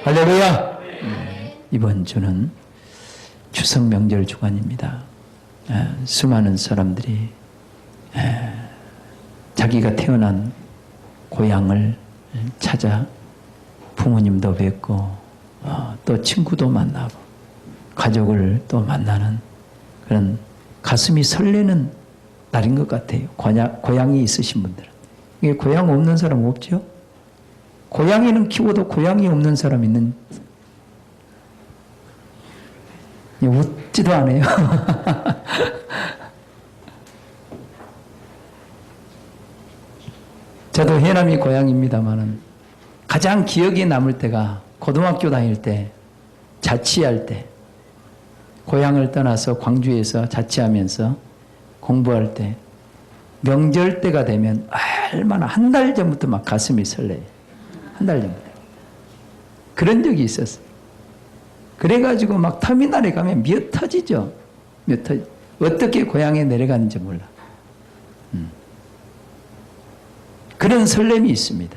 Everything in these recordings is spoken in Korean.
할렐루야. 이번 주는 추석 명절 주간입니다. 수많은 사람들이 자기가 태어난 고향을 찾아 부모님도 뵙고 또 친구도 만나고 가족을 또 만나는 그런 가슴이 설레는 날인 것 같아요. 고향이 있으신 분들은. 이게 고향 없는 사람 없죠? 고양이는 키워도 고향이 없는 사람 있는, 웃지도 않아요. 저도 해남이 고향입니다만은 가장 기억에 남을 때가 고등학교 다닐 때, 자취할 때, 고향을 떠나서 광주에서 자취하면서 공부할 때, 명절 때가 되면 얼마나 한 달 전부터 막 가슴이 설레요. 한 달 전부터. 그런 적이 있었어요. 그래가지고 막 터미널에 가면 미어 터지죠. 어떻게 고향에 내려가는지 몰라. 그런 설렘이 있습니다.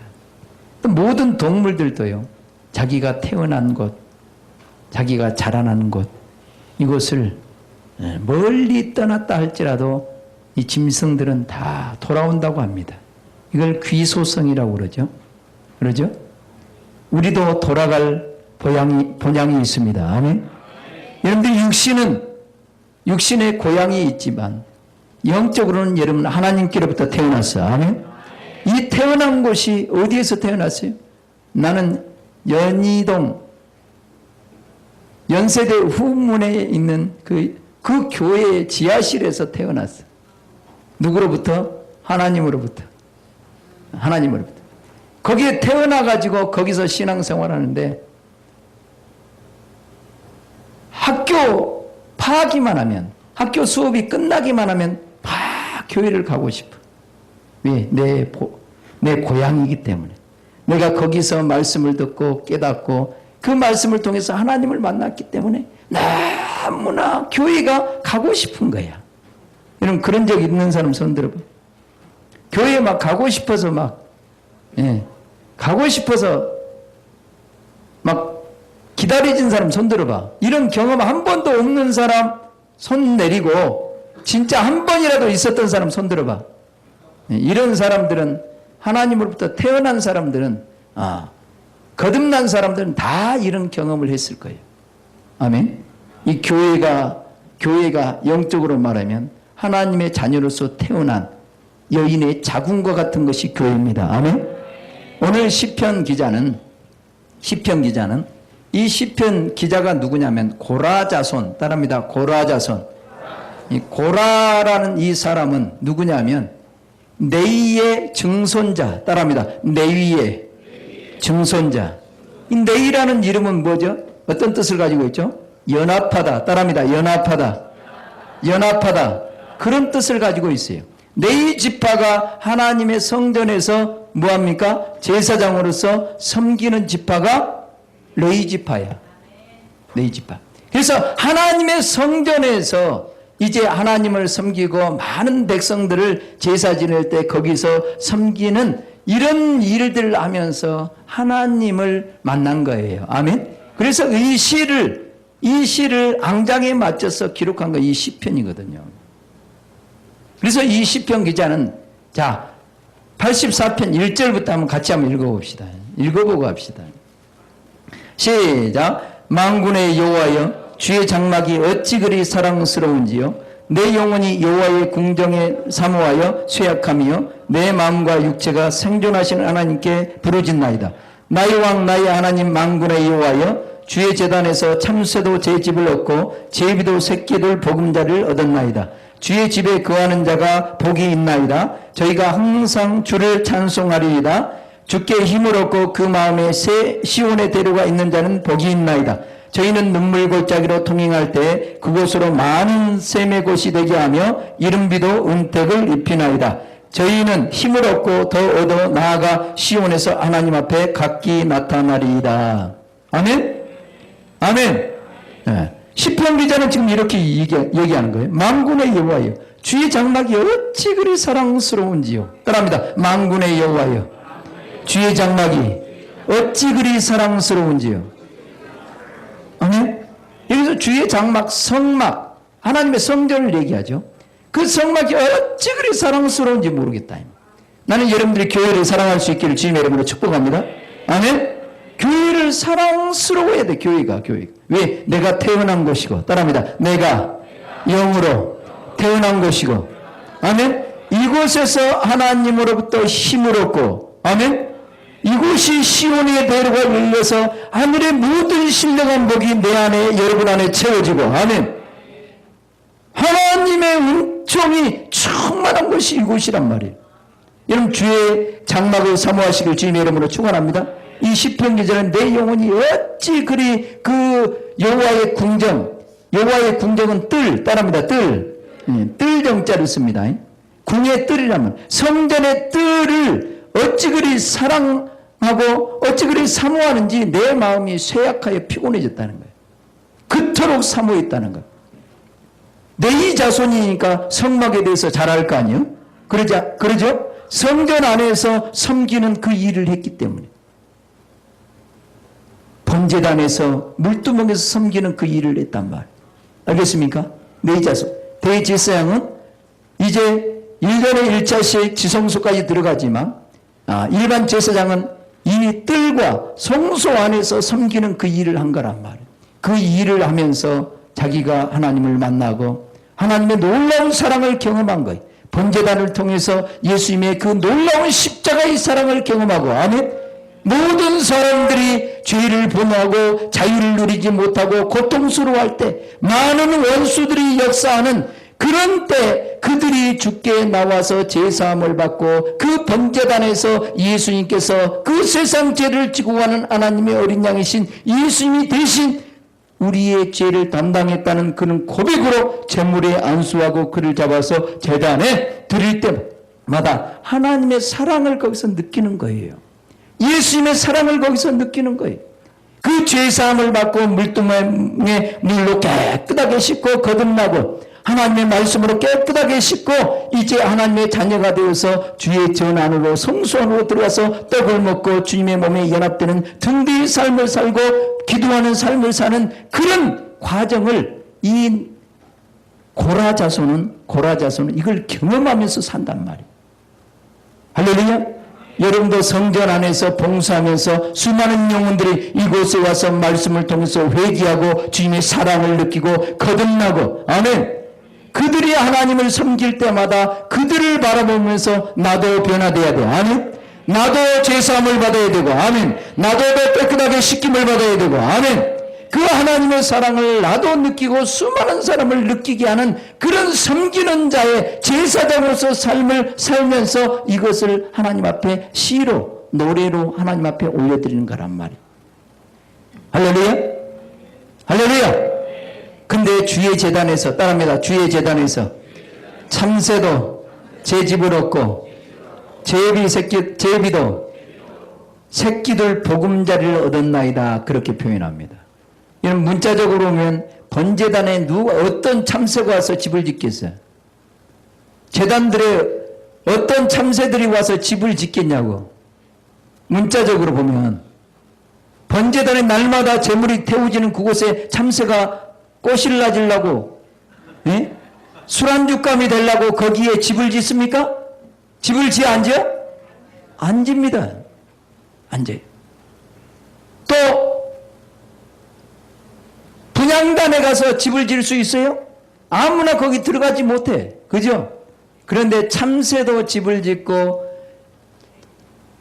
또 모든 동물들도요, 자기가 태어난 곳, 자기가 자라난 곳, 이곳을 멀리 떠났다 할지라도 이 짐승들은 다 돌아온다고 합니다. 이걸 귀소성이라고 그러죠. 그러죠? 우리도 돌아갈 본향이 있습니다. 아멘. 여러분들 육신의 고향이 있지만 영적으로는 여러분 하나님께로부터 태어났어요. 아멘. 이 태어난 곳이 어디에서 태어났어요? 나는 연희동 연세대 후문에 있는 그 교회의 지하실에서 태어났어요. 누구로부터? 하나님으로부터. 거기에 태어나가지고 거기서 신앙생활하는데 학교 파하기만 하면, 학교 수업이 끝나기만 하면 막 교회를 가고 싶어. 왜? 내 고향이기 때문에. 내가 거기서 말씀을 듣고 깨닫고 그 말씀을 통해서 하나님을 만났기 때문에 너무나 교회가 가고 싶은 거야. 여러분 그런 적 있는 사람 손 들어봐. 교회에 막 가고 싶어서 가고 싶어서 막 기다려진 사람 손 들어봐. 이런 경험 한 번도 없는 사람 손 내리고 진짜 한 번이라도 있었던 사람 손 들어봐. 이런 사람들은 하나님으로부터 태어난 사람들은 거듭난 사람들은 다 이런 경험을 했을 거예요. 아멘. 이 교회가 영적으로 말하면 하나님의 자녀로서 태어난 여인의 자궁과 같은 것이 교회입니다. 아멘. 오늘 시편 기자는 이 시편 기자가 누구냐면 고라자손, 따라합니다. 고라자손. 이 고라라는 이 사람은 누구냐면 네이의 증손자, 따라합니다. 네이의 증손자. 이 네이라는 이름은 뭐죠? 어떤 뜻을 가지고 있죠? 연합하다, 따라합니다. 연합하다. 그런 뜻을 가지고 있어요. 네이 지파가 하나님의 성전에서 뭐합니까? 제사장으로서 섬기는 지파가 레위 지파야. 레위 지파. 그래서 하나님의 성전에서 이제 하나님을 섬기고 많은 백성들을 제사 지낼 때 거기서 섬기는 이런 일들을 하면서 하나님을 만난 거예요. 아멘. 그래서 이 시를 앙장에 맞춰서 기록한 거 이 시편이거든요. 그래서 이 시편 기자는 84편 1절부터 한번 같이 한번 읽어봅시다. 읽어보고 합시다. 시작. 만군의 여호와여, 주의 장막이 어찌 그리 사랑스러운지요. 내 영혼이 여호와의 궁정에 사모하여 쇠약함이요. 내 마음과 육체가 생존하시는 하나님께 부르짖나이다. 나의 왕 나의 하나님 만군의 여호와여, 주의 제단에서 참새도 제 집을 얻고 제비도 새끼들 보금자리를 얻었나이다. 주의 집에 거하는 자가 복이 있나이다. 저희가 항상 주를 찬송하리이다. 주께 힘을 얻고 그 마음에 새 시온의 대로가 있는 자는 복이 있나이다. 저희는 눈물 골짜기로 통행할 때 그곳으로 많은 샘의 곳이 되게 하며 이른비도 은택을 입히나이다. 저희는 힘을 얻고 더 얻어 나아가 시온에서 하나님 앞에 각기 나타나리이다. 아멘? 아멘. 시편 기자는 지금 이렇게 얘기하는 거예요. 만군의 여호와여, 주의 장막이 어찌 그리 사랑스러운지요. 따라합니다. 만군의 여호와여, 주의 장막이 어찌 그리 사랑스러운지요. 아멘. 여기서 주의 장막, 성막, 하나님의 성전을 얘기하죠. 그 성막이 어찌 그리 사랑스러운지 모르겠다. 나는 여러분들이 교회를 사랑할 수 있기를 주님의 이름으로 축복합니다. 아멘. 교회를 사랑스러워야 돼. 교회가. 왜? 내가 태어난 곳이고, 따라합니다. 내가 영으로 태어난 곳이고, 아멘. 이곳에서 하나님으로부터 힘을 얻고, 아멘. 이곳이 시온의 대로가 열려서 하늘의 모든 신령한 복이 내 안에, 여러분 안에 채워지고, 아멘. 하나님의 은총이 충만한 곳이 이곳이란 말이에요. 여러분, 주의 장막을 사모하시길 주님의 이름으로 축원합니다. 이 시편 기자는 내 영혼이 어찌 그리 그 여호와의 궁정, 여호와의 궁정은 뜰, 따라합니다. 뜰 정자를 씁니다. 궁의 뜰이라면 성전의 뜰을 어찌 그리 사랑하고 어찌 그리 사모하는지 내 마음이 쇠약하여 피곤해졌다는 거예요. 그토록 사모했다는 거예요. 내 자손이니까 성막에 대해서 잘 알 거 아니에요? 그러죠? 성전 안에서 섬기는 그 일을 했기 때문에. 번제단에서 물두멍에서 섬기는 그 일을 했단 말. 알겠습니까? 내 자손. 대제사장은 이제 1년에 1차씩 지성소까지 들어가지만 일반 제사장은 이 뜰과 성소 안에서 섬기는 그 일을 한 거란 말이에요. 그 일을 하면서 자기가 하나님을 만나고 하나님의 놀라운 사랑을 경험한 거예요. 번제단을 통해서 예수님의 그 놀라운 십자가의 사랑을 경험하고, 아멘. 모든 사람들이 죄를 범하고 자유를 누리지 못하고 고통스러워할 때 많은 원수들이 역사하는 그런 때 그들이 주께 나와서 제사함을 받고 그 번제단에서 예수님께서 그 세상 죄를 지고 가는 하나님의 어린 양이신 예수님이 대신 우리의 죄를 담당했다는 그런 고백으로 제물에 안수하고 그를 잡아서 제단에 드릴 때마다 하나님의 사랑을 거기서 느끼는 거예요. 예수님의 사랑을 거기서 느끼는 거예요. 그 죄사함을 받고 물두멍에 물로 깨끗하게 씻고 거듭나고 하나님의 말씀으로 깨끗하게 씻고 이제 하나님의 자녀가 되어서 주의 전 안으로 성소 안으로 들어가서 떡을 먹고 주님의 몸에 연합되는 등대의 삶을 살고 기도하는 삶을 사는 그런 과정을 이 고라 자손은 이걸 경험하면서 산단 말이에요. 할렐루야. 여러분도 성전 안에서 봉사하면서 수많은 영혼들이 이곳에 와서 말씀을 통해서 회개하고 주님의 사랑을 느끼고 거듭나고, 아멘. 그들이 하나님을 섬길 때마다 그들을 바라보면서 나도 변화돼야 돼. 아멘. 나도 제사함을 받아야 되고, 아멘. 나도 더 깨끗하게 씻김을 받아야 되고, 아멘. 그 하나님의 사랑을 나도 느끼고 수많은 사람을 느끼게 하는 그런 섬기는 자의 제사장으로서 삶을 살면서 이것을 하나님 앞에 시로, 노래로 하나님 앞에 올려드리는 거란 말이에요. 할렐루야. 할렐루야. 근데 주의 제단에서, 따라합니다. 주의 제단에서 참새도 제 집을 얻고 제비도 새끼들 보금자리를 얻었나이다. 그렇게 표현합니다. 이런 문자적으로 보면 번제단에 어떤 참새가 와서 집을 짓겠어요? 제단들에 어떤 참새들이 와서 집을 짓겠냐고. 문자적으로 보면 번제단에 날마다 제물이 태워지는 그곳에 참새가 꽃을 낮으려고, 술안주감이 되려고 거기에 집을 짓습니까? 집을 지어 앉아요? 안 집니다. 앉아요. 또 분향단에 가서 집을 지을 수 있어요? 아무나 거기 들어가지 못해. 그죠? 그런데 참새도 집을 짓고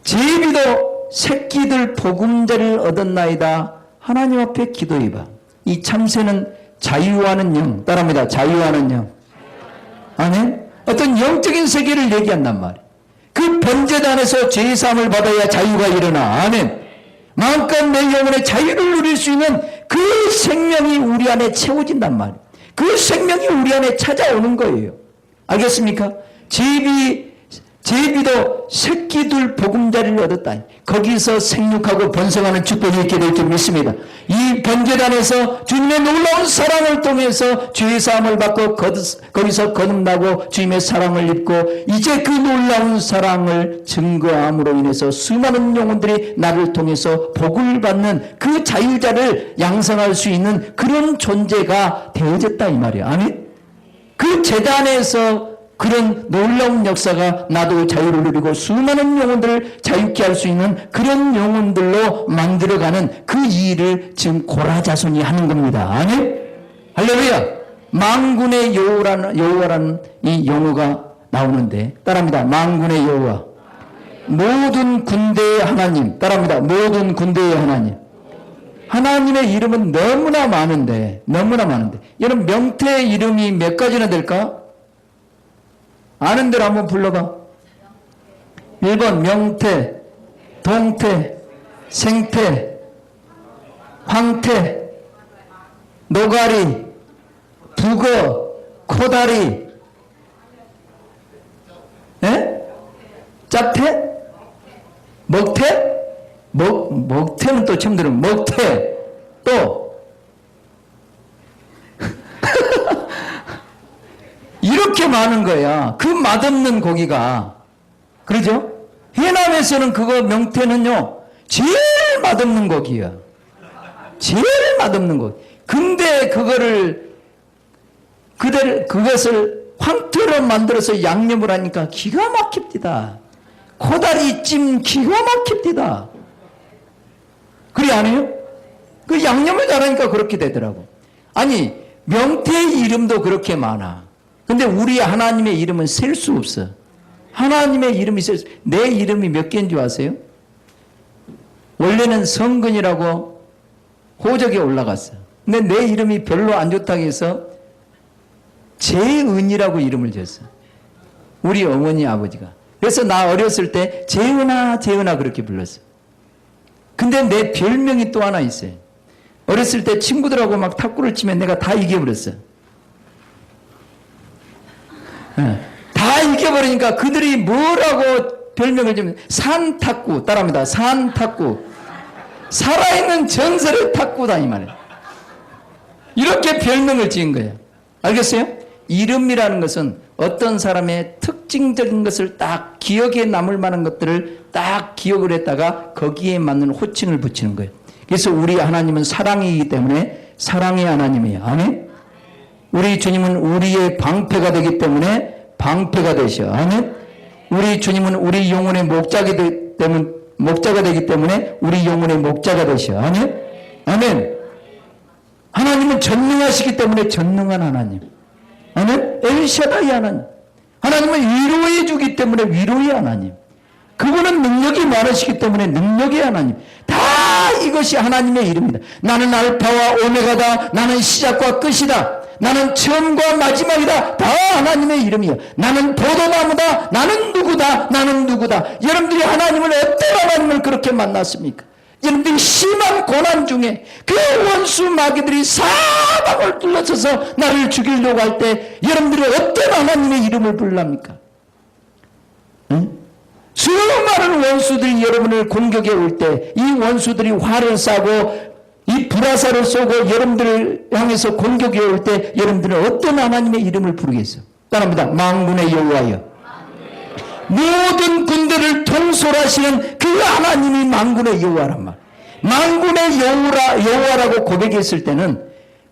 제비도 새끼들 보금자리를 얻었나이다. 하나님 앞에 기도해봐. 이 참새는 자유하는 영, 따라합니다. 자유하는 영. 아멘. 어떤 영적인 세계를 얘기한단 말이에요. 그 번제단에서 죄사함을 받아야 자유가 일어나. 아멘. 마음껏 내 영혼의 자유를 누릴 수 있는 그 생명이 우리 안에 채워진단 말이에요. 그 생명이 우리 안에 찾아오는 거예요. 알겠습니까? 제비도 새끼들 보금자리를 얻었다. 거기서 생육하고 번성하는 축복이 있게 될 줄 믿습니다. 이 번제단에서 주님의 놀라운 사랑을 통해서 죄의 사함을 받고 거기서 거듭나고 주님의 사랑을 입고 이제 그 놀라운 사랑을 증거함으로 인해서 수많은 영혼들이 나를 통해서 복을 받는 그 자유자를 양성할 수 있는 그런 존재가 되어졌다 이 말이에요. 아멘. 그 제단에서 그런 놀라운 역사가 나도 자유를 누리고 수많은 영혼들을 자유케 할 수 있는 그런 영혼들로 만들어가는 그 일을 지금 고라자손이 하는 겁니다. 아멘. 할렐루야. 만군의 여호와라는 이 용어가 나오는데 따라합니다. 만군의 여호와. 모든 군대의 하나님. 따라합니다. 모든 군대의 하나님. 하나님의 이름은 너무나 많은데 여러분 명태의 이름이 몇 가지나 될까? 아는 대로 한번 불러봐. 1번 명태, 동태, 생태, 황태, 노가리, 북어, 코다리, 짭태? 먹태? 먹태는 또 처음 들으면 먹태. 또 이렇게 많은 거야. 그 맛없는 고기가. 그러죠? 해남에서는 그거 명태는요 제일 맛없는 고기야. 제일 맛없는 고기. 근데 그것을 황태로 만들어서 양념을 하니까 기가 막힙니다. 코다리찜 기가 막힙니다. 그래 안 해요? 그 양념을 잘하니까 그렇게 되더라고. 아니 명태의 이름도 그렇게 많아. 근데 우리 하나님의 이름은 셀 수 없어. 하나님의 이름이 내 이름이 몇 개인 줄 아세요? 원래는 성근이라고 호적에 올라갔어. 근데 내 이름이 별로 안 좋다고 해서 재은이라고 이름을 줬어. 우리 어머니 아버지가. 그래서 나 어렸을 때 재은아 재은아 그렇게 불렀어. 근데 내 별명이 또 하나 있어요. 어렸을 때 친구들하고 막 탁구를 치면 내가 다 이겨버렸어. 다 이겨버리니까 그들이 뭐라고 별명을 주면 산탁구. 따라합니다. 산탁구. 살아있는 전설의 탁구다 이 말이에요. 이렇게 별명을 지은 거예요. 알겠어요? 이름이라는 것은 어떤 사람의 특징적인 것을 딱 기억에 남을 만한 것들을 딱 기억을 했다가 거기에 맞는 호칭을 붙이는 거예요. 그래서 우리 하나님은 사랑이기 때문에 사랑의 하나님이에요. 아멘? 우리 주님은 우리의 방패가 되기 때문에 방패가 되셔. 아멘? 우리 주님은 우리 영혼의 목자가 되기 때문에 우리 영혼의 목자가 되셔. 아멘? 아멘? 하나님은 전능하시기 때문에 전능한 하나님. 아멘? 엘샤다이 하나님. 하나님은 위로해 주기 때문에 위로의 하나님. 그분은 능력이 많으시기 때문에 능력의 하나님. 다 이것이 하나님의 이름입니다. 나는 알파와 오메가다. 나는 시작과 끝이다. 나는 처음과 마지막이다. 다 하나님의 이름이야. 나는 포도나무다. 나는 누구다. 나는 누구다. 여러분들이 하나님을 어떤 하나님을 그렇게 만났습니까? 여러분들이 심한 고난 중에 그 원수 마귀들이 사방을 둘러서서 나를 죽이려고 할 때 여러분들이 어떤 하나님의 이름을 부릅니까? 응? 수많은 원수들이 여러분을 공격해 올 때 이 원수들이 활을 쏴고 이 불화살을 쏘고 여러분들을 향해서 공격해 올 때 여러분들은 어떤 하나님의 이름을 부르겠어요? 따라합니다. 만군의 여호와여. 모든 군대를 통솔하시는 그 하나님이 만군의 여호와란 말. 만군의 여호와라고 고백했을 때는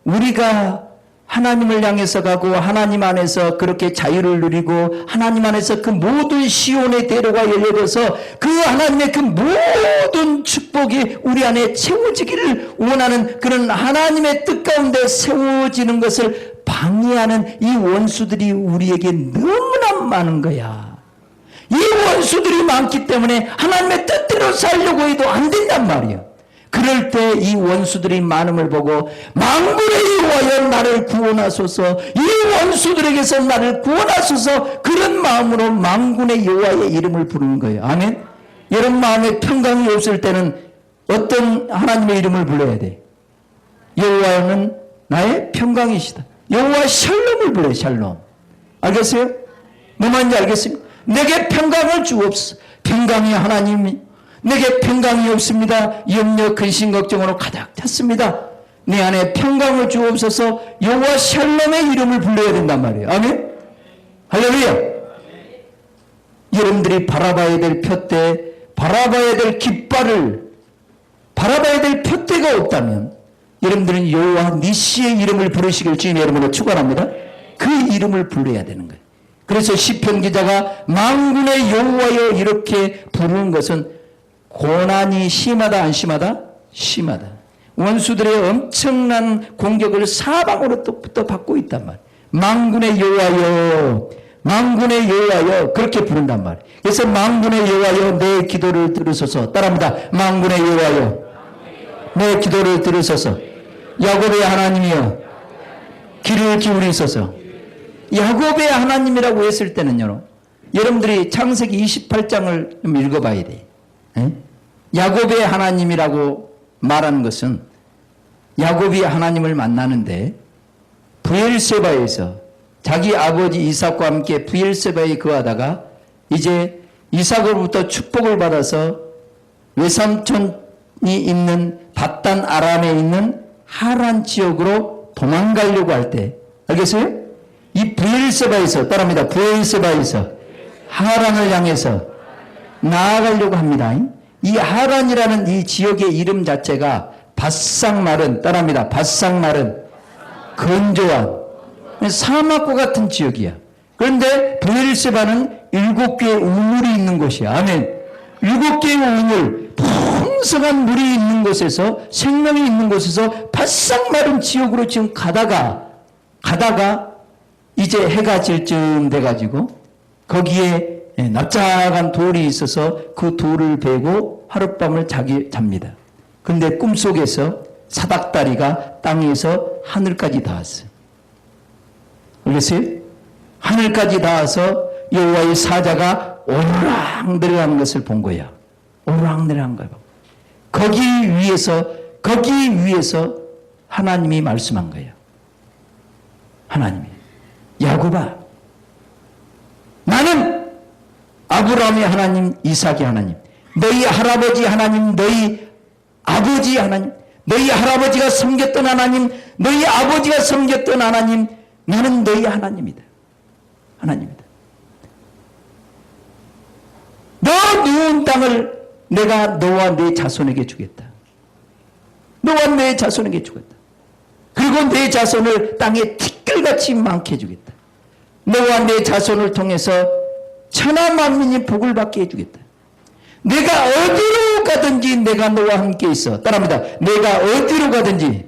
우리가 하나님을 향해서 가고 하나님 안에서 그렇게 자유를 누리고 하나님 안에서 그 모든 시온의 대로가 열려져서 그 하나님의 그 모든 축복이 우리 안에 채워지기를 원하는 그런 하나님의 뜻 가운데 세워지는 것을 방해하는 이 원수들이 우리에게 너무나 많은 거야. 이 원수들이 많기 때문에 하나님의 뜻대로 살려고 해도 안 된단 말이야. 그럴 때 이 원수들이 많음을 보고 만군의 여호와여 나를 구원하소서, 이 원수들에게서 나를 구원하소서, 그런 마음으로 만군의 여호와의 이름을 부르는 거예요. 아멘. 여러분 마음에 평강이 없을 때는 어떤 하나님의 이름을 불러야 돼? 여호와는 나의 평강이시다. 여호와 샬롬을 불러요. 샬롬. 알겠어요? 뭐 말인지 알겠습니까? 내게 평강을 주옵소서. 평강이 하나님이 내게 평강이 없습니다. 염려 근심 걱정으로 가득 찼습니다. 내 안에 평강을 주옵소서. 여호와 샬롬의 이름을 불러야 된단 말이에요. 아멘. 할렐루야. 여러분들이 바라봐야 될 푯대, 바라봐야 될 깃발을, 바라봐야 될 푯대가 없다면 여러분들은 여호와 니시의 이름을 부르시길 주님 여러분을 축원합니다. 그 이름을 불러야 되는 거예요. 그래서 시편 기자가 만군의 여호와여 이렇게 부르는 것은 고난이 심하다 안 심하다? 심하다. 원수들의 엄청난 공격을 사방으로부터 받고 있단 말이에요. 만군의 여호와여, 만군의 여호와여 그렇게 부른단 말이에요. 그래서 만군의 여호와여 내 기도를 들으소서. 따라합니다. 만군의 여호와여 내 기도를 들으소서. 야곱의 하나님이여 귀를 기울이소서. 야곱의 하나님이라고 했을 때는요, 여러분들이 창세기 28장을 좀 읽어봐야 돼요. 야곱의 하나님이라고 말하는 것은 야곱이 하나님을 만나는데 브엘세바에서 자기 아버지 이삭과 함께 브엘세바에 거하다가 이제 이삭으로부터 축복을 받아서 외삼촌이 있는 밧단 아람에 있는 하란 지역으로 도망가려고 할 때, 알겠어요? 이 브엘세바에서, 따라합니다. 브엘세바에서 하란을 향해서 나아가려고 합니다. 이 하란이라는 이 지역의 이름 자체가 바싹마른, 따라합니다. 바싹마른 건조한 사막과 같은 지역이야. 그런데 브엘세바는 7개의 우물이 있는 곳이야. 아멘. 7개의 우물, 풍성한 물이 있는 곳에서, 생명이 있는 곳에서 바싹마른 지역으로 지금 가다가 이제 해가 질 쯤 돼가지고 거기에 납작한 돌이 있어서 그 돌을 베고 하룻밤을 잡니다. 그런데 꿈속에서 사닥다리가 땅에서 하늘까지 닿았어요. 알겠어요? 하늘까지 닿아서 여호와의 사자가 오르락 내려가는 것을 본 거야. 오르락 내려간 거야. 거기 위에서 하나님이 말씀한 거예요. 하나님이, 야곱아, 나는 아브라함의 하나님, 이삭의 하나님, 너희 할아버지 하나님, 너희 아버지 하나님, 너희 할아버지가 섬겼던 하나님, 너희 아버지가 섬겼던 하나님, 나는 너희 하나님이다. 하나님이다. 너 누운 땅을 내가 너와 내 자손에게 주겠다. 너와 내 자손에게 주겠다. 그리고 내 자손을 땅에 티끌같이 많게 해주겠다. 너와 내 자손을 통해서 천하 만민이 복을 받게 해주겠다. 내가 어디로 가든지 내가 너와 함께 있어. 따라합니다. 내가 어디로 가든지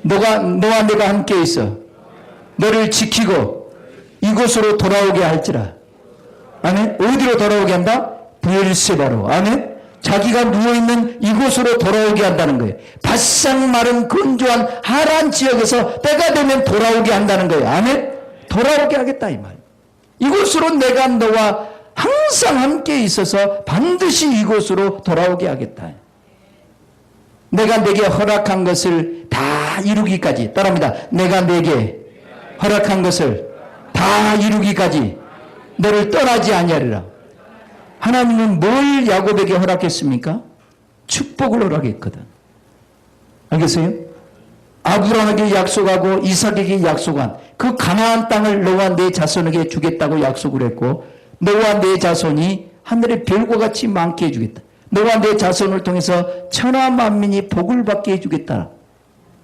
너와 내가 함께 있어. 너를 지키고 이곳으로 돌아오게 할지라. 아멘. 어디로 돌아오게 한다? 브엘세바로. 아멘. 자기가 누워있는 이곳으로 돌아오게 한다는 거예요. 바싹 마른 건조한 하란 지역에서 때가 되면 돌아오게 한다는 거예요. 아멘. 돌아오게 하겠다 이 말. 이곳으로 내가 너와 항상 함께 있어서 반드시 이곳으로 돌아오게 하겠다. 내가 내게 허락한 것을 다 이루기까지. 따라합니다. 내가 내게 허락한 것을 다 이루기까지 너를 떠나지 아니하리라. 하나님은 뭘 야곱에게 허락했습니까? 축복을 허락했거든. 알겠어요? 아브라함에게 약속하고 이삭에게 약속한 그 가나안 땅을 너와 내 자손에게 주겠다고 약속을 했고, 너와 내 자손이 하늘의 별과 같이 많게 해주겠다. 너와 내 자손을 통해서 천하 만민이 복을 받게 해주겠다.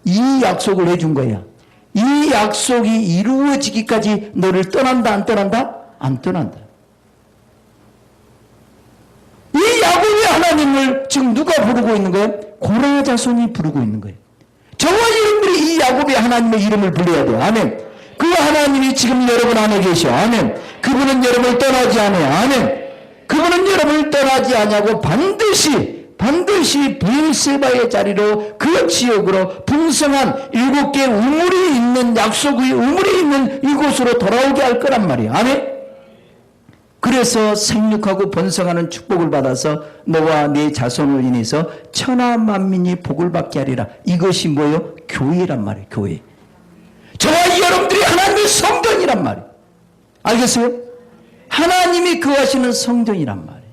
이 약속을 해준 거야. 이 약속이 이루어지기까지 너를 떠난다 안 떠난다? 안 떠난다. 이 야곱의 하나님을 지금 누가 부르고 있는 거예요? 고라 자손이 부르고 있는 거예요. 저와 여러분들이 이 야곱의 하나님의 이름을 불러야 돼요. 아멘. 그 하나님이 지금 여러분 안에 계셔. 아멘. 그분은 여러분을 떠나지 않아요. 아멘. 그분은 여러분을 떠나지 않냐고 반드시 브엘세바의 자리로 그 지역으로 풍성한 7개 우물이 있는 약속의 우물이 있는 이곳으로 돌아오게 할 거란 말이에요. 아멘. 그래서 생육하고 번성하는 축복을 받아서 너와 네 자손을 인해서 천하 만민이 복을 받게 하리라. 이것이 뭐예요? 교회란 말이에요. 교회. 저와 여러분들이 하나님의 성전이란 말이에요. 알겠어요? 하나님이 거하시는 성전이란 말이에요.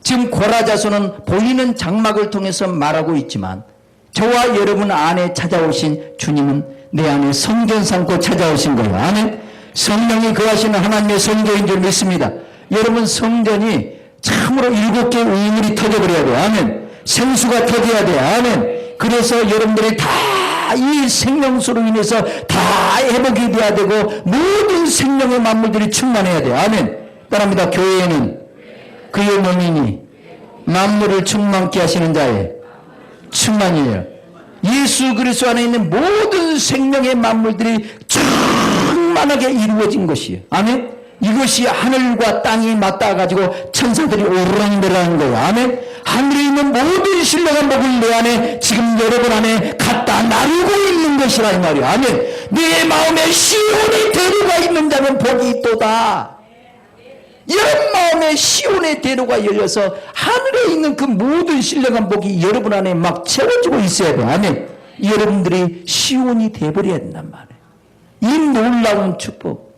지금 고라자서는 보이는 장막을 통해서 말하고 있지만 저와 여러분 안에 찾아오신 주님은 내 안에 성전 삼고 찾아오신 거예요. 아멘. 성령이 거하시는 하나님의 성전인 줄 믿습니다. 여러분 성전이 참으로 7개의 우물이 터져버려야 돼요. 아멘. 생수가 터져야 돼요. 아멘. 그래서 여러분들이 다 이 생명수로 인해서 다 회복이 돼야 되고 모든 생명의 만물들이 충만해야 돼요. 아멘. 따라합니다. 교회에는 그의 몸이니 만물을 충만케 하시는 자의 충만이에요. 예수 그리스도 안에 있는 모든 생명의 만물들이 충만하게 이루어진 것이에요. 아멘. 이것이 하늘과 땅이 맞닿아가지고 천사들이 오르락내리락하는 거예요. 아멘. 하늘에 있는 모든 신령한 복을 내 안에 지금 여러분 안에 갖다 나르고 있는 것이라 이 말이에요. 아멘. 내 마음에 시온의 대로가 있는 자는 복이 있도다. 여러분 마음에 시온의 대로가 열려서 하늘에 있는 그 모든 신령한 복이 여러분 안에 막 채워지고 있어야 돼요. 아멘. 여러분들이 시온이 돼버려야 된단 말이에요. 이 놀라운 축복,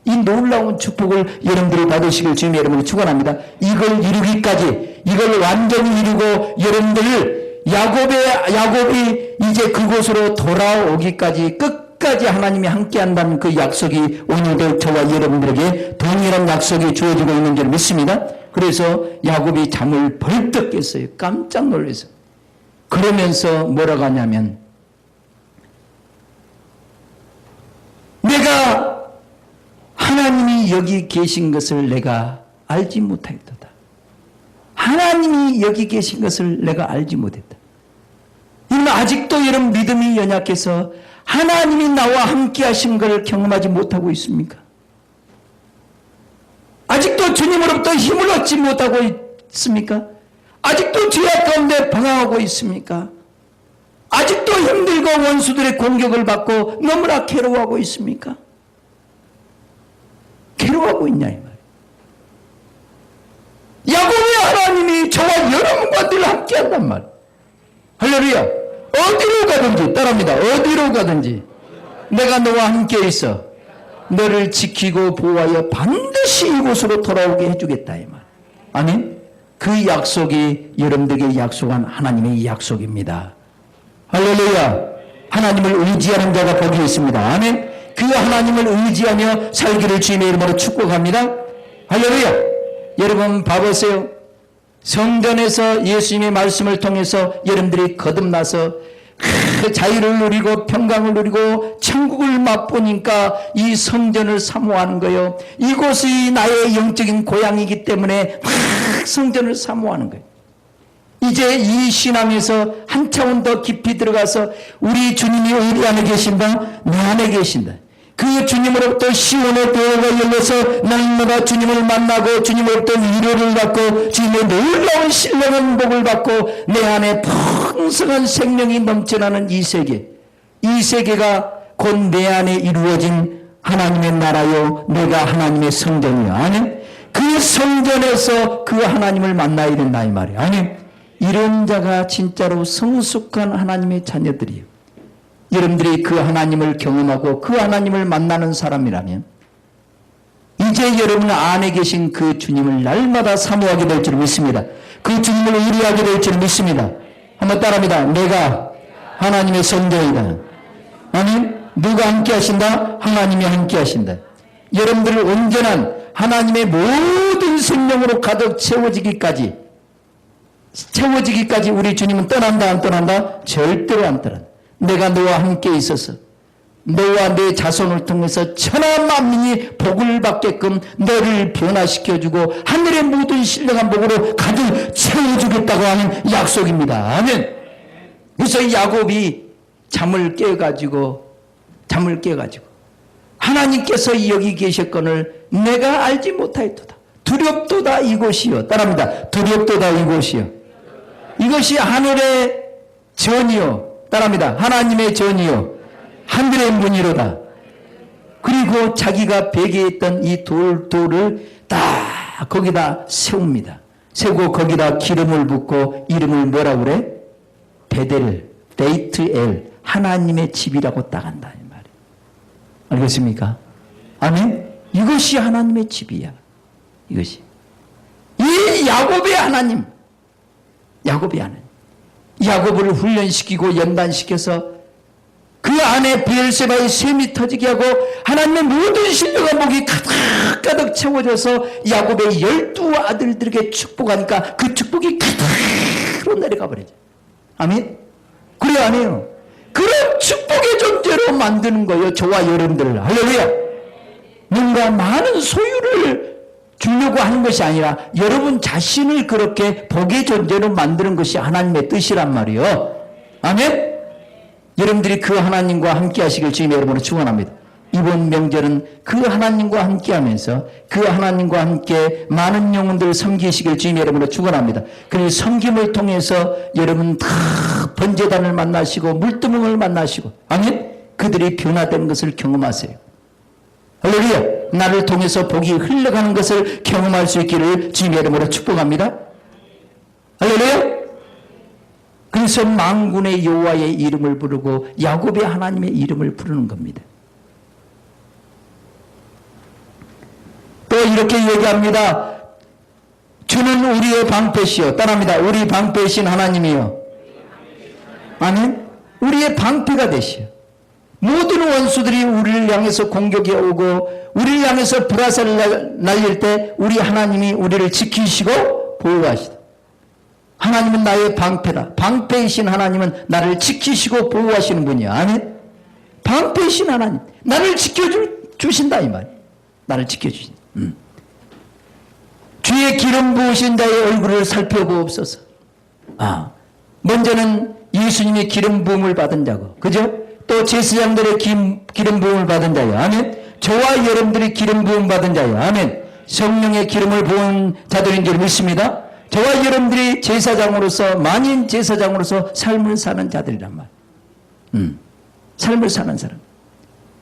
이 놀라운 축복을 여러분들이 받으시길 주님의 이름으로 축원합니다. 이걸 이루기까지, 이걸 완전히 이루고 여러분들 야곱이 이제 그곳으로 돌아오기까지 끝까지 하나님이 함께한다는 그 약속이 오늘도 저와 여러분들에게 동일한 약속이 주어지고 있는 줄 믿습니다. 그래서 야곱이 잠을 벌떡 깼어요. 깜짝 놀라서. 그러면서 뭐라고 하냐면 내가 하나님이 여기 계신 것을 내가 알지 못하였도다. 하나님이 여기 계신 것을 내가 알지 못했다. 이는 아직도 여러분 믿음이 연약해서 하나님이 나와 함께 하신 것을 경험하지 못하고 있습니까? 아직도 주님으로부터 힘을 얻지 못하고 있습니까? 아직도 죄악 가운데 방황하고 있습니까? 아직도 힘들고 원수들의 공격을 받고 너무나 괴로워하고 있습니까? 괴로워하고 있냐 이 말이에요. 야곱의 하나님이 저와 여러분과 늘 함께한단 말이에요. 할렐루야. 어디로 가든지 따라합니다. 어디로 가든지 내가 너와 함께 있어 너를 지키고 보호하여 반드시 이곳으로 돌아오게 해주겠다 이 말. 아멘. 그 약속이 여러분들에게 약속한 하나님의 약속입니다. 할렐루야. 하나님을 의지하는 자가 복이 있습니다. 아멘. 그 하나님을 의지하며 살기를 주님의 이름으로 축복합니다. 할렐루야. 여러분 봐보세요. 성전에서 예수님의 말씀을 통해서 여러분들이 거듭나서 그 자유를 누리고 평강을 누리고 천국을 맛보니까 이 성전을 사모하는 거예요. 이곳이 나의 영적인 고향이기 때문에 성전을 사모하는 거예요. 이제 이 신앙에서 한 차원 더 깊이 들어가서 우리 주님이 어디 안에 계신다? 내 안에 계신다. 그 주님으로부터 시온의 도가 열려서 날마다 주님을 만나고 주님으로부터 위로를 받고 주님의 놀라운 신령한 복을 받고 내 안에 풍성한 생명이 넘쳐나는 이 세계, 이 세계가 곧 내 안에 이루어진 하나님의 나라요 내가 하나님의 성전이요. 아멘. 그 성전에서 그 하나님을 만나야 된다 이 말이에요. 아멘. 이런 자가 진짜로 성숙한 하나님의 자녀들이에요. 여러분들이 그 하나님을 경험하고 그 하나님을 만나는 사람이라면 이제 여러분 안에 계신 그 주님을 날마다 사모하게 될 줄 믿습니다. 그 주님을 의뢰하게 될 줄 믿습니다. 한번 따라합니다. 내가 하나님의 성전이다. 아니 누가 함께 하신다? 하나님이 함께 하신다. 여러분들을 온전한 하나님의 모든 생명으로 가득 채워지기까지 우리 주님은 떠난다 안 떠난다? 절대로 안 떠난다. 내가 너와 함께 있어서 너와 내 자손을 통해서 천하 만민이 복을 받게끔 너를 변화시켜주고 하늘의 모든 신령한 복으로 가득 채워주겠다고 하는 약속입니다. 아멘. 그래서 야곱이 잠을 깨가지고 하나님께서 여기 계셨거늘 내가 알지 못하였도다. 두렵도다 이곳이요. 따라합니다. 두렵도다 이곳이요. 이것이 하늘의 전이요. 따라합니다. 하나님의 전이요. 하늘의 문이로다. 그리고 자기가 베개했던 이 돌을 딱 거기다 세웁니다. 세우고 거기다 기름을 붓고 이름을 뭐라 그래? 베델, 베이트엘, 하나님의 집이라고 딱 한다 이 말이에요. 알겠습니까? 아멘. 이것이 하나님의 집이야. 이것이. 이 야곱의 하나님. 야곱의 하나님. 야곱을 훈련시키고 연단시켜서 그 안에 브엘세바의 샘이 터지게 하고 하나님의 모든 신령한 복이 가득가득 채워져서 야곱의 12 아들들에게 축복하니까 그 축복이 가득으로 내려가 버리죠. 아멘? 그래 안 해요? 그런 축복의 존재로 만드는 거예요. 저와 여러분들을. 할렐루야. 뭔가 많은 소유를 주려고 하는 것이 아니라 여러분 자신을 그렇게 복의 존재로 만드는 것이 하나님의 뜻이란 말이에요. 아멘? 여러분들이 그 하나님과 함께 하시길 주님의 이름으로 축원합니다. 이번 명절은 그 하나님과 함께 하면서 그 하나님과 함께 많은 영혼들을 섬기시길 주님의 이름으로 축원합니다. 그 섬김을 통해서 여러분 다 번제단을 만나시고 물두멍을 만나시고 아멘? 그들이 변화된 것을 경험하세요. 할렐루야. 나를 통해서 복이 흘러가는 것을 경험할 수 있기를 주님의 이름으로 축복합니다. 할렐루야. 그래서 만군의 여호와의 이름을 부르고 야곱의 하나님의 이름을 부르는 겁니다. 또 이렇게 얘기합니다. 주는 우리의 방패시요. 따라합니다. 우리 방패이신 하나님이요. 아멘. 우리의 방패가 되시오. 모든 원수들이 우리를 향해서 공격해 오고 우리를 향해서 불화살을 날릴 때 우리 하나님이 우리를 지키시고 보호하시다. 하나님은 나의 방패다. 방패이신 하나님은 나를 지키시고 보호하시는 분이야. 아멘. 방패이신 하나님. 나를 지켜주신다 이 말이야. 나를 지켜주신다. 주의 기름 부으신 자의 얼굴을 살펴보옵소서. 먼저는 예수님의 기름 부음을 받은 자고, 그죠? 또 제사장들의 기름 부음을 받은 자예요. 아멘. 저와 여러분들이 기름 부음 받은 자예요. 아멘. 성령의 기름을 부은 자들인 줄 믿습니다. 저와 여러분들이 제사장으로서 만인 제사장으로서 삶을 사는 자들이란 말. 삶을 사는 사람.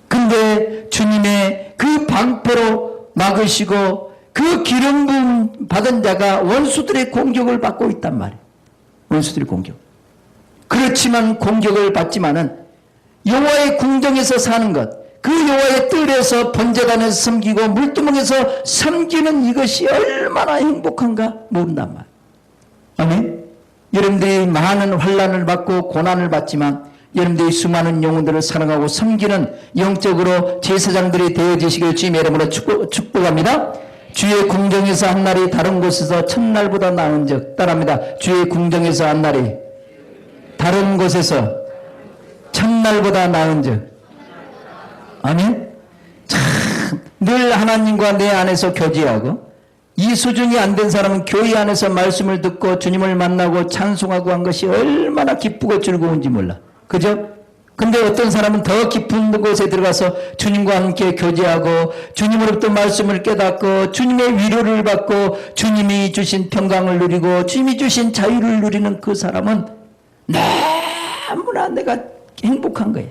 근데 주님의 그 방패로 막으시고 그 기름 부음 받은 자가 원수들의 공격을 받고 있단 말이에요. 원수들의 공격. 그렇지만 공격을 받지만은 여호와의 궁정에서 사는 것, 그 여호와의 뜰에서 번제단에서 섬기고 물두멍에서 섬기는 이것이 얼마나 행복한가 모른단 말. 아멘. 여러분들이 많은 환난을 받고 고난을 받지만 여러분들이 수많은 영혼들을 사랑하고 섬기는 영적으로 제사장들이 되어지시길 주님의 이름으로 축복합니다. 주의 궁정에서 한 날이 다른 곳에서 첫날보다 나은 즉, 따라합니다. 주의 궁정에서 한 날이 다른 곳에서 첫날보다 나은 즉. 아멘. 참 늘 하나님과 내 안에서 교제하고 이 수준이 안 된 사람은 교회 안에서 말씀을 듣고 주님을 만나고 찬송하고 한 것이 얼마나 기쁘고 즐거운지 몰라. 그죠? 근데 어떤 사람은 더 깊은 곳에 들어가서 주님과 함께 교제하고 주님으로부터 말씀을 깨닫고 주님의 위로를 받고 주님이 주신 평강을 누리고 주님이 주신 자유를 누리는 그 사람은 너무나 내가 행복한 거예요.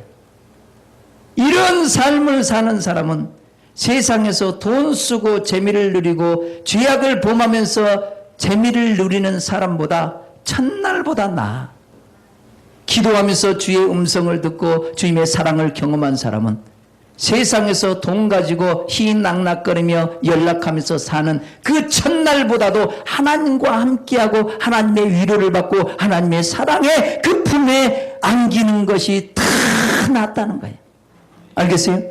이런 삶을 사는 사람은 세상에서 돈 쓰고 재미를 누리고 죄악을 범하면서 재미를 누리는 사람보다 첫날보다 나아. 기도하면서 주의 음성을 듣고 주님의 사랑을 경험한 사람은 세상에서 돈 가지고 희낙낙거리며 연락하면서 사는 그 첫날보다도 하나님과 함께하고 하나님의 위로를 받고 하나님의 사랑의 그 품에 안기는 것이 다 낫다는 거예요. 알겠어요?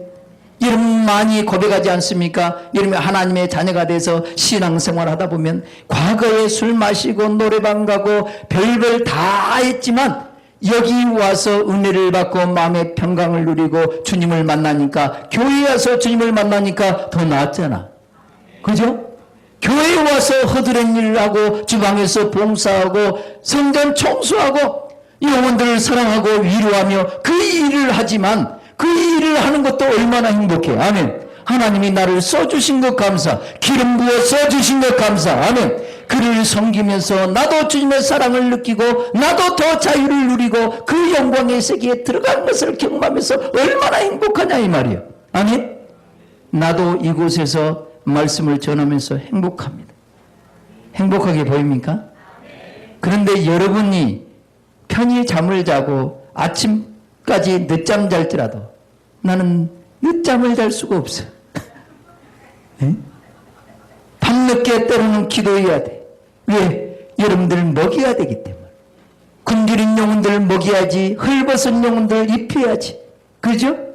여러분 많이 고백하지 않습니까? 여러분 하나님의 자녀가 돼서 신앙생활 하다 보면 과거에 술 마시고 노래방 가고 별걸 다 했지만 여기 와서 은혜를 받고 마음의 평강을 누리고 주님을 만나니까 교회에 와서 주님을 만나니까 더 낫잖아. 그죠? 교회에 와서 허드렛 일을 하고 주방에서 봉사하고 성전 청소하고 영혼들을 사랑하고 위로하며 그 일을 하지만 그 일을 하는 것도 얼마나 행복해. 아멘. 하나님이 나를 써주신 것 감사. 기름 부어 써주신 것 감사. 아멘. 그를 섬기면서 나도 주님의 사랑을 느끼고 나도 더 자유를 누리고 그 영광의 세계에 들어간 것을 경험하면서 얼마나 행복하냐 이 말이에요. 아멘. 나도 이곳에서 말씀을 전하면서 행복합니다. 행복하게 보입니까? 그런데 여러분이 편히 잠을 자고 아침까지 늦잠 잘지라도 나는 늦잠을 잘 수가 없어. 예? 밤늦게 때로는 기도해야 돼. 왜? 여러분들 먹여야 되기 때문에. 굶주린 영혼들 먹여야지. 헐벗은 영혼들 입혀야지. 그죠?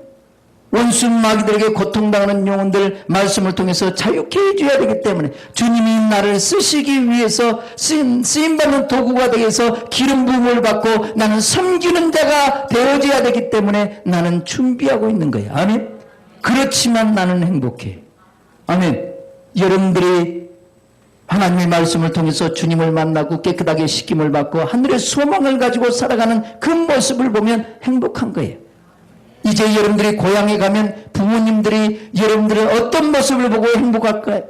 원수 마귀들에게 고통당하는 영혼들 말씀을 통해서 자유케 해줘야 되기 때문에 주님이 나를 쓰시기 위해서 쓰임받는 도구가 되어서 기름 부음을 받고 나는 섬기는 자가 되어져야 되기 때문에 나는 준비하고 있는 거예요. 아멘. 그렇지만 나는 행복해. 아멘. 여러분들이 하나님의 말씀을 통해서 주님을 만나고 깨끗하게 씻김을 받고 하늘의 소망을 가지고 살아가는 그 모습을 보면 행복한 거예요. 이제 여러분들이 고향에 가면 부모님들이 여러분들의 어떤 모습을 보고 행복할까요?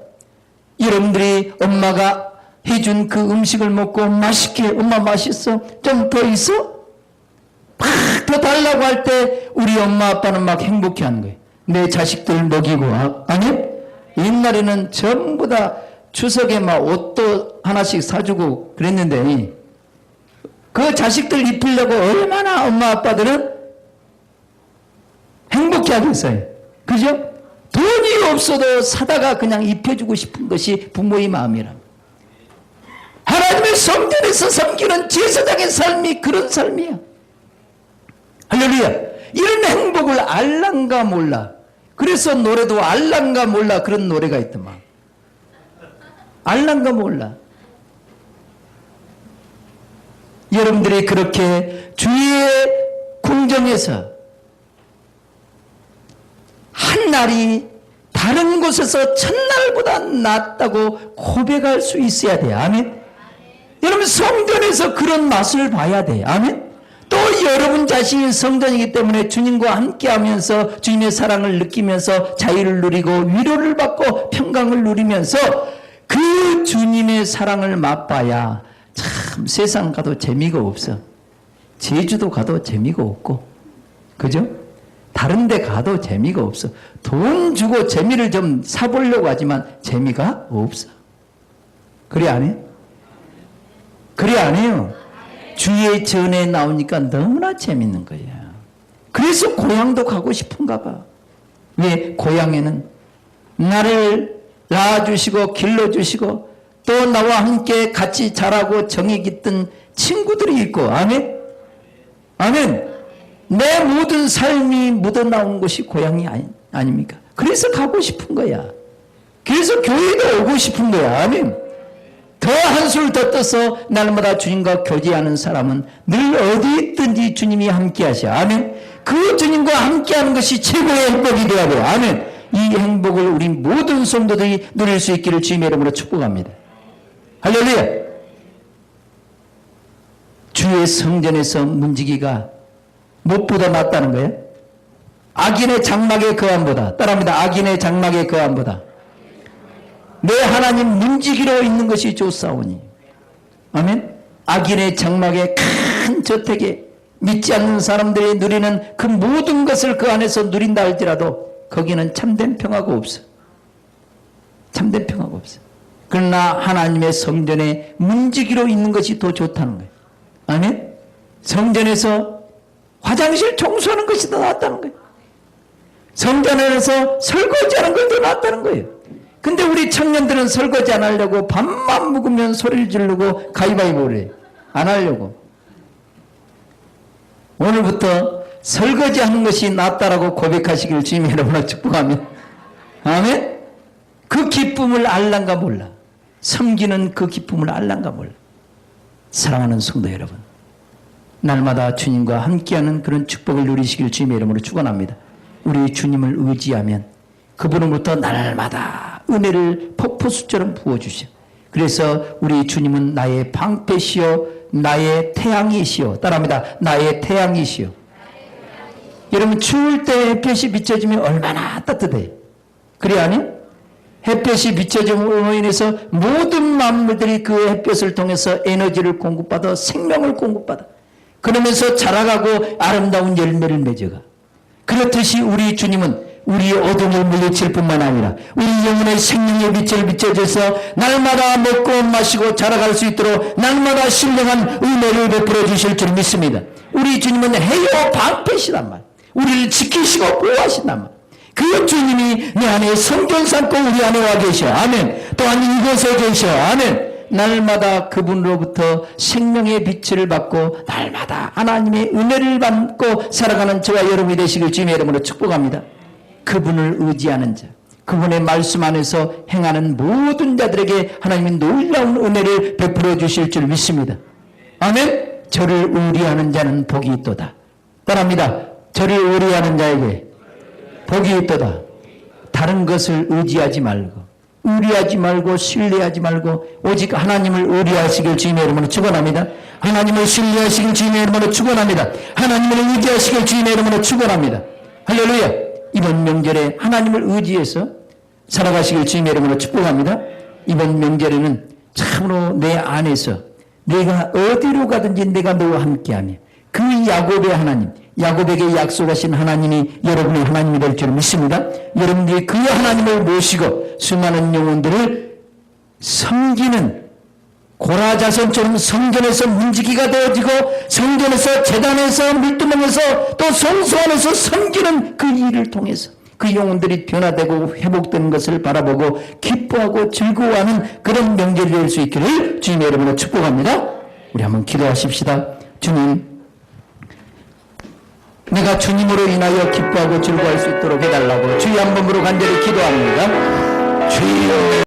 여러분들이 엄마가 해준 그 음식을 먹고 맛있게 엄마 맛있어? 좀 더 있어? 막 더 달라고 할 때 우리 엄마 아빠는 막 행복해하는 거예요. 내 자식들 먹이고. 아니? 옛날에는 전부 다 추석에 막 옷도 하나씩 사주고 그랬는데 그 자식들 입히려고 얼마나 엄마 아빠들은 행복해 하겠어요. 그죠? 돈이 없어도 사다가 그냥 입혀주고 싶은 것이 부모의 마음이랍니다. 하나님의 성전에서 섬기는 제사장의 삶이 그런 삶이야. 할렐루야. 이런 행복을 알란가 몰라. 그래서 노래도 알란가 몰라 그런 노래가 있더만. 알란가 몰라. 여러분들이 그렇게 주의 궁정에서 한 날이 다른 곳에서 첫날보다 낫다고 고백할 수 있어야 돼요. 아멘. 여러분 성전에서 그런 맛을 봐야 돼요. 아멘. 또 여러분 자신이 성전이기 때문에 주님과 함께하면서 주님의 사랑을 느끼면서 자유를 누리고 위로를 받고 평강을 누리면서 그 주님의 사랑을 맛봐야 참 세상 가도 재미가 없어. 제주도 가도 재미가 없고. 그죠? 다른 데 가도 재미가 없어. 돈 주고 재미를 좀 사보려고 하지만 재미가 없어. 그래 안 해요? 그래 안 해요? 주의 전에 나오니까 너무나 재밌는 거야. 그래서 고향도 가고 싶은가 봐. 왜? 고향에는 나를 낳아주시고 길러주시고 또 나와 함께 같이 자라고 정이 깃든 친구들이 있고. 아멘? 아멘? 내 모든 삶이 묻어나온 곳이 고향이 아닙니까? 그래서 가고 싶은 거야. 그래서 교회도 오고 싶은 거야. 아멘. 더 한술 더 떠서 날마다 주님과 교제하는 사람은 늘 어디 있든지 주님이 함께 하셔. 아멘. 그 주님과 함께하는 것이 최고의 행복이 되어야 돼요. 아멘. 이 행복을 우리 모든 성도들이 누릴 수 있기를 주님의 이름으로 축복합니다. 할렐루야. 주의 성전에서 문지기가 무엇보다 낫다는 거예요? 악인의 장막의 거함보다. 따라합니다. 악인의 장막의 거함보다. 내 하나님 문지기로 있는 것이 좋사오니. 아멘. 악인의 장막의 큰 저택에 믿지 않는 사람들이 누리는 그 모든 것을 그 안에서 누린다 할지라도 거기는 참된 평화가 없어. 참된 평화가 없어. 그러나 하나님의 성전에 문지기로 있는 것이 더 좋다는 거예요. 아멘. 성전에서 화장실 청소하는 것이 더 낫다는 거예요. 성전에서 설거지하는 것이 더 낫다는 거예요. 근데 우리 청년들은 설거지 안 하려고 밥만 먹으면 소리를 지르고 가위바위보를 해요. 안 하려고. 오늘부터 설거지하는 것이 낫다라고 고백하시길 주님이 여러분을 축복하며. 아멘. 그 기쁨을 알란가 몰라. 섬기는 그 기쁨을 알란가 몰라. 사랑하는 성도 여러분, 날마다 주님과 함께하는 그런 축복을 누리시길 주님의 이름으로 축원합니다. 우리 주님을 의지하면 그분으로부터 날마다 은혜를 폭포수처럼 부어주셔. 그래서 우리 주님은 나의 방패시요 나의 태양이시요. 따라합니다. 나의 태양이시요. 여러분 추울 때 햇볕이 비춰지면 얼마나 따뜻해요. 그래 아니? 햇볕이 비춰짐으로 인해서 모든 만물들이 그 햇볕을 통해서 에너지를 공급받아 생명을 공급받아. 그러면서 자라가고 아름다운 열매를 맺어가. 그렇듯이 우리 주님은 우리의 어둠을 물리칠 뿐만 아니라 우리 영혼의 생명의 빛을 비춰줘서 날마다 먹고 마시고 자라갈 수 있도록 날마다 신령한 은혜를 베풀어 주실 줄 믿습니다. 우리 주님은 해요 방패시단 말. 우리를 지키시고 보호하신단 말. 그 주님이 내 안에 성전 삼고 우리 안에 와 계셔. 아멘. 또한 이곳에 계셔. 아멘. 날마다 그분으로부터 생명의 빛을 받고 날마다 하나님의 은혜를 받고 살아가는 저와 여러분이 되시길 주님의 이름으로 축복합니다. 그분을 의지하는 자, 그분의 말씀 안에서 행하는 모든 자들에게 하나님은 놀라운 은혜를 베풀어 주실 줄 믿습니다. 아멘. 저를 의리하는 자는 복이 있도다. 따라합니다. 저를 의리하는 자에게 복이 있도다. 다른 것을 의지하지 말고, 의리하지 말고, 신뢰하지 말고 오직 하나님을 의리하시길 주님의 이름으로 축원합니다. 하나님을 신뢰하시길 주님의 이름으로 축원합니다. 하나님을 의지하시길 주님의 이름으로 축원합니다. 할렐루야. 이번 명절에 하나님을 의지해서 살아가시길 주님의 이름으로 축복합니다. 이번 명절에는 참으로 내 안에서 내가 어디로 가든지 내가 너와 함께하며 그 야곱의 하나님, 야곱에게 약속하신 하나님이 여러분의 하나님이 될 줄 믿습니다. 여러분들이 그 하나님을 모시고 수많은 영혼들을 섬기는 고라자손처럼 성전에서 문지기가 되어지고 성전에서 제단에서 물두멍에서 또 성소 안에서 섬기는 그 일을 통해서 그 영혼들이 변화되고 회복되는 것을 바라보고 기뻐하고 즐거워하는 그런 명절이 될 수 있기를 주님의 이름으로 축복합니다. 우리 한번 기도하십시다. 주님, 내가 주님으로 인하여 기뻐하고 즐거워할 수 있도록 해달라고 주의 한 번으로 간절히 기도합니다. 주여.